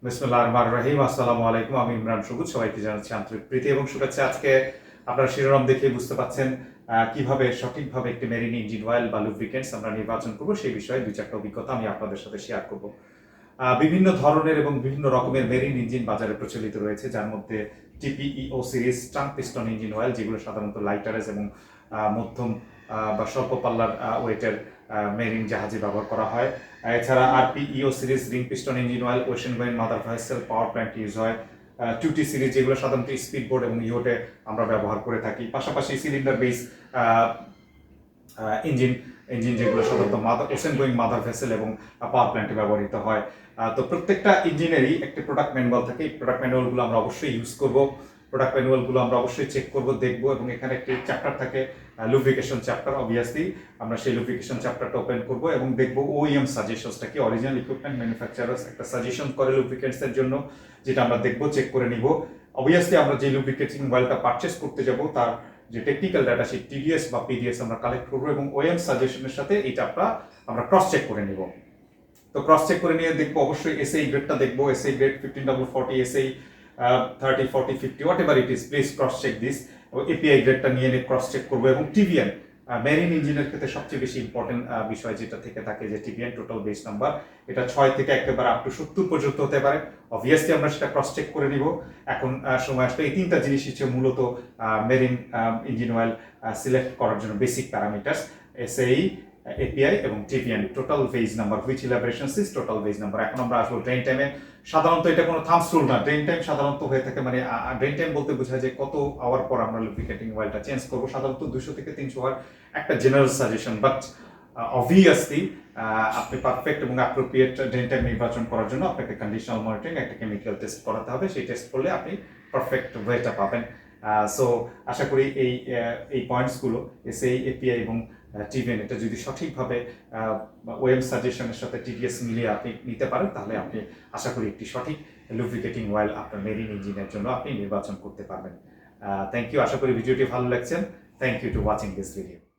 বিসমিল্লাহির রহমানির রহিম। আসসালামু আলাইকুম। আমি ইমরান সবুজ। সবাইকে জানাচ্ছি আন্তরিক প্রীতি এবং শুভেচ্ছা। আজকে আপনারা শিরোনাম দেখে বুঝতে পাচ্ছেন কিভাবে সঠিকভাবে একটি মেরিন ইঞ্জিন অয়েল বা লুব্রিকেন্টস আমরা নির্বাচন করব, সেই বিষয়ে দুই চারটা অভিজ্ঞতা আমি আপনাদের সাথে শেয়ার করব। বিভিন্ন ধরনের এবং বিভিন্ন রকমের মেরিন ইঞ্জিন বাজারে প্রচলিত রয়েছে, যার মধ্যে TPEO series trunk piston engine oil, যেগুলো সাধারণত লাইটারেজ এবং মধ্যম বা স্বল্প পাল্লার ওয়েটের মেরিন জাহাজে ব্যবহার করা হয়। এছাড়া RPEO series ring piston engine oil, ocean going mother vessel, power plant use হয়। টুটি সিরিজ, যেগুলো সাধারণত স্পিড বোট এবং ইয়োটে আমরা ব্যবহার করে থাকি। পাশাপাশি সিলিন্ডার বেস ইঞ্জিন ইঞ্জিন যেগুলো সাধারণত ওশেন গোয়িং মাদার ভেসেল এবং পাওয়ার প্ল্যান্টে ব্যবহৃত হয়। তো প্রত্যেকটা ইঞ্জিনেরই একটি প্রোডাক্ট ম্যানুয়াল থাকে। এই প্রোডাক্ট ম্যানুয়ালগুলো আমরা অবশ্যই ইউজ করব, প্রোডাক্ট ম্যানুয়ালগুলো আমরা অবশ্যই চেক করব, দেখব, এবং এখানে একটি চ্যাপ্টার থাকে লুব্রিকেশন চ্যাপ্টার। অবভিয়াসলি আমরা সেই লুব্রিকেশন চ্যাপ্টারটা ওপেন করব এবং দেখব ওইএম সাজেশনসটা কি, অরিজিনাল ইকুইপমেন্ট ম্যানুফ্যাকচারার্স একটা সাজেশন করে লুব্রিকেন্টসের জন্য, যেটা আমরা দেখব, চেক করে নিব। অবভিয়াসলি আমরা যে লুব্রিকেটিং অয়েলটা পারচেস করতে যাব তার যে টেকনিক্যাল ডাটা সেই টিডিএস বা পিডিএস আমরা কালেক্ট করবো এবং ওএম সাজেশনের সাথে এটা আমরা ক্রস চেক করে নিব। তো ক্রস চেক করে নিয়ে দেখবো, অবশ্যই এসআই গ্রেডটা দেখবো, SAE grade 150040, SAE 30, 40, 50, whatever it is, please cross check this. API গ্রেডটা নিয়ে ক্রস চেক করবো। এবং টিভিএন, মেরিন ইঞ্জিনের ক্ষেত্রে সবচেয়ে বেশি ইম্পর্টেন্ট বিষয় যেটা থেকে থাকে যে টিভিএন, টোটাল বেস নাম্বার, এটা 6 থেকে একেবারে আপ টু 70 পর্যন্ত হতে পারে। অবভিয়াসলি আমরা সেটা ক্রস চেক করে নিব। এখন সময় আসলে এই তিনটা জিনিস হচ্ছে মূলত মেরিন ইঞ্জিন অয়েল সিলেক্ট করার জন্য বেসিক প্যারামিটার্স: এসএই, এপিআই এবং TBN, total base number, which elaborations is total base number. এখন আমরা আসবো ড্রেন টাইমে। সাধারণত এটা কোনো থামস রুল না, ড্রেন টাইম সাধারণত হয়ে থাকে, মানে ড্রেন টাইম বলতে বোঝায় যে কত আওয়ার পর আমরা লুব্রিকেটিং অয়েলটা চেঞ্জ করবো। সাধারণত 200 থেকে 300 আওয়ার একটা জেনারেল সাজেশন, বাট অবভিয়াসলি আপনি পারফেক্ট এবং অ্যাপ্রোপ্রিয়েট ড্রেন টাইম নির্বাচন করার জন্য আপনাকে কন্ডিশনাল মনিটরিং একটা কেমিক্যাল টেস্ট করাতে হবে। সেই টেস্ট করলে আপনি পারফেক্ট ওয়েটা পাবেন। সো আশা করি এই পয়েন্টসগুলো, এসএই, এপিআই এবং টিভিএন, এটা যদি সঠিকভাবে ওএম সাজেশনের সাথে টিডিএস মিলিয়ে আপনি নিতে পারেন, তাহলে আপনি আশা করি একটি সঠিক লুব্রিকেটিং অয়েল আপনার মেরিন ইঞ্জিনের জন্য আপনি নির্বাচন করতে পারবেন। Thank you. আশা করি ভিডিওটি ভালো লাগছেন। Thank you to watching this video.